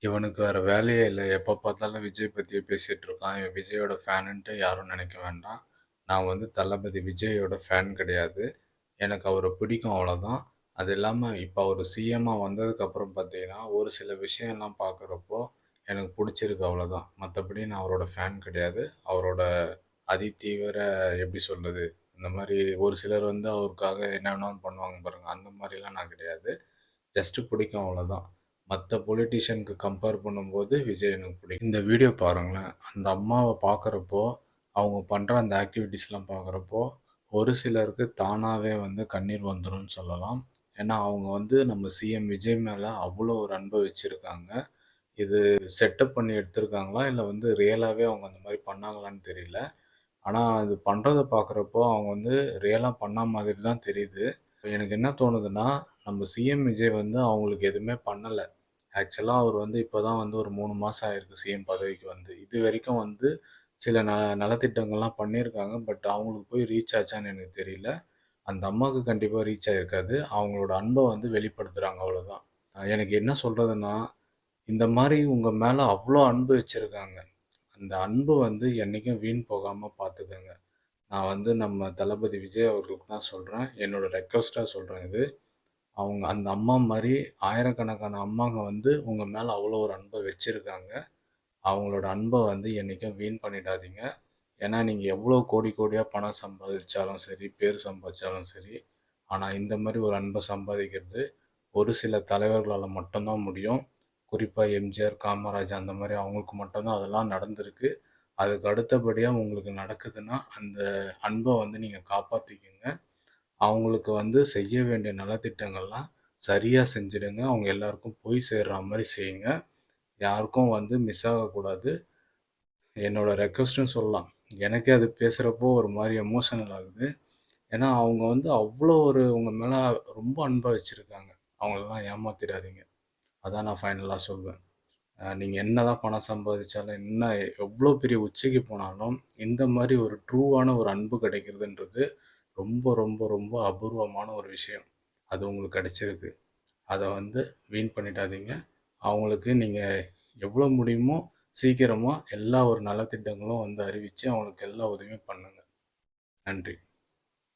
இவனுக்கு வேற வேலையே இல்ல. எப்ப பார்த்தாலும் விஜய் பத்தியே பேசிட்டு இருக்கான். இவன் விஜயோட ஃபேனுன்ட்டு யாரும் நெனைக்க வேண்டாம். நான் வந்து தளபதி விஜயோட ஃபேன் கிடையாது. எனக்கு அவர பிடிக்கும் அவ்வளோதான். அது இல்லாம இப்ப அவரு சிஎம்மா வந்ததுக்கப்புறம் பார்த்தீங்கன்னா, ஒரு சில விஷயம்லாம் பார்க்குறப்போ எனக்கு புடிச்சிருக்கு அவ்வளோதான். மத்தபடி நான் அவரோட ஃபேன் கிடையாது. அவரோட அதிதீவிர எப்படி சொல்றது? இந்த மாரி ஒரு சிலர் வந்து அவருக்காக என்ன வேணாலும் பண்ணுவாங்க பாருங்க. அந்த மாரிலாம் நான் கிடையாது. ஜஸ்ட் பிடிக்கும் அவ்வளோதான். மத்த பொலிட்டீஷியனுக்கு கம்பேர் பண்ணும்போது விஜய் எனக்கு பிடிக்கும். இந்த வீடியோ பாருங்களேன். அந்த அம்மாவ பார்க்குறப்போ, அவங்க பண்ற அந்த ஆக்டிவிட்டீஸ்லாம் பார்க்குறப்போ, ஒரு சிலருக்கு தானாவே வந்து கண்ணீர் வந்துரும்னு சொல்லலாம். ஏன்னா, அவங்க வந்து நம்ம சிஎம் விஜய் மேல அவ்வளோ ஒரு அன்ப வச்சிருக்காங்க. இது செட்டப் பண்ணி எடுத்திருக்காங்களா? இல்ல வந்து ரியலாவே அவங்க அந்த மாரி பண்ணாங்களான்னு தெரியல. ஆனா, அது பண்றத பார்க்குறப்போ, அவங்க வந்து ரியலா பண்ண மாதிரி தான் தெரியுது. எனக்கு என்ன தோணுதுன்னா, நம்ம சிஎம் விஜய் வந்து அவங்களுக்கு எதுவுமே பண்ணல. ஆக்சுவலா அவர் வந்து இப்ப தான் வந்து ஒரு 3 மாசம் ஆயிருக்கு சிஎம் பதவிக்கு வந்து. இதுவரைக்கும் வந்து சில நலத்திட்டங்கள்லாம் பண்ணியிருக்காங்க. பட் அவங்களுக்கு போய் ரீச் ஆச்சான்னு எனக்கு தெரியல. அந்த அம்மாவுக்கு கண்டிப்பா ரீச் ஆயிருக்காது. அவங்களோட அன்ப வந்து வெளிப்படுத்துறாங்க அவ்வளோதான். எனக்கு என்ன சொல்றதுன்னா, இந்த மாரி உங்க மேல அவ்ளோ அன்பு வச்சிருக்காங்க. அந்த அன்பு வந்து என்னைக்கும் வீண் போகாம பார்த்துக்கங்க. நான் வந்து நம்ம தளபதி விஜய் அவர்களுக்கு தான் சொல்றேன். என்னோட ரெக்வெஸ்ட்டா சொல்றேன் இது. அவங்க அந்த அம்மா மாரி ஆயிரக்கணக்கான அம்மாங்க வந்து உங்க மேல அவ்வளோ ஒரு அன்ப வச்சிருக்காங்க. அவங்களோட அன்ப வந்து என்னைக்கும் வீண் பண்ணிடாதீங்க. ஏன்னா, நீங்க எவ்வளோ கோடி கோடியா பணம் சம்பாதிச்சாலும் சரி, பேர் சம்பாதிச்சாலும் சரி, ஆனா இந்த மாரி ஒரு அன்ப சம்பாதிக்கிறது ஒரு சில தலைவர்களால மட்டும் தான் முடியும். குறிப்பா எம்ஜிஆர், காமராஜ் அந்த மாரி அவங்களுக்கு மட்டும் தான் அதெல்லாம் நடந்திருக்கு. அதுக்கு அடுத்தபடியா உங்களுக்கு நடக்குதுன்னா, அந்த அன்ப வந்து நீங்க காப்பாத்திக்கங்க. அவங்களுக்கு வந்து செய்ய வேண்டிய நலத்திட்டங்கள்லாம் சரியா செஞ்சுடுங்க. அவங்க எல்லாருக்கும் போய் சேர்ற மாரி செய்யுங்க. யாருக்கும் வந்து மிஸ் ஆகக்கூடாது. என்னோட ரெக்வெஸ்ட்ன்னு சொல்லலாம். எனக்கே அது பேசுறப்போ ஒரு மாரி எமோஷனல் ஆகுது. ஏன்னா, அவங்க வந்து அவ்ளோ ஒரு உங்க மேல ரொம்ப அன்பா வச்சிருக்காங்க. அவங்களலாம் ஏமாத்திடாதீங்க. அதான் நான் ஃபைனலா சொல்வேன். நீங்க என்னதான் பணம் சம்பாதிச்சாலும், என்ன எவ்ளோ பெரிய உச்சிக்கு போனாலும், இந்த மாரி ஒரு ட்ரூவான ஒரு அன்பு கிடைக்கிறதுன்றது ரொம்ப, ரொம்ப, ரொம்ப அபூர்வமான ஒரு விஷயம். அது உங்களுக்கு கிடைச்சிருக்கு. அத வந்து வீண் பண்ணிடாதீங்க. அவங்களுக்கு நீங்க எவ்வளோ முடியுமோ சீக்கிரமா எல்லா ஒரு நலத்திட்டங்களும் வந்து அறிவிச்சு, அவங்களுக்கு எல்லா உதவியும் பண்ணுங்க. நன்றி.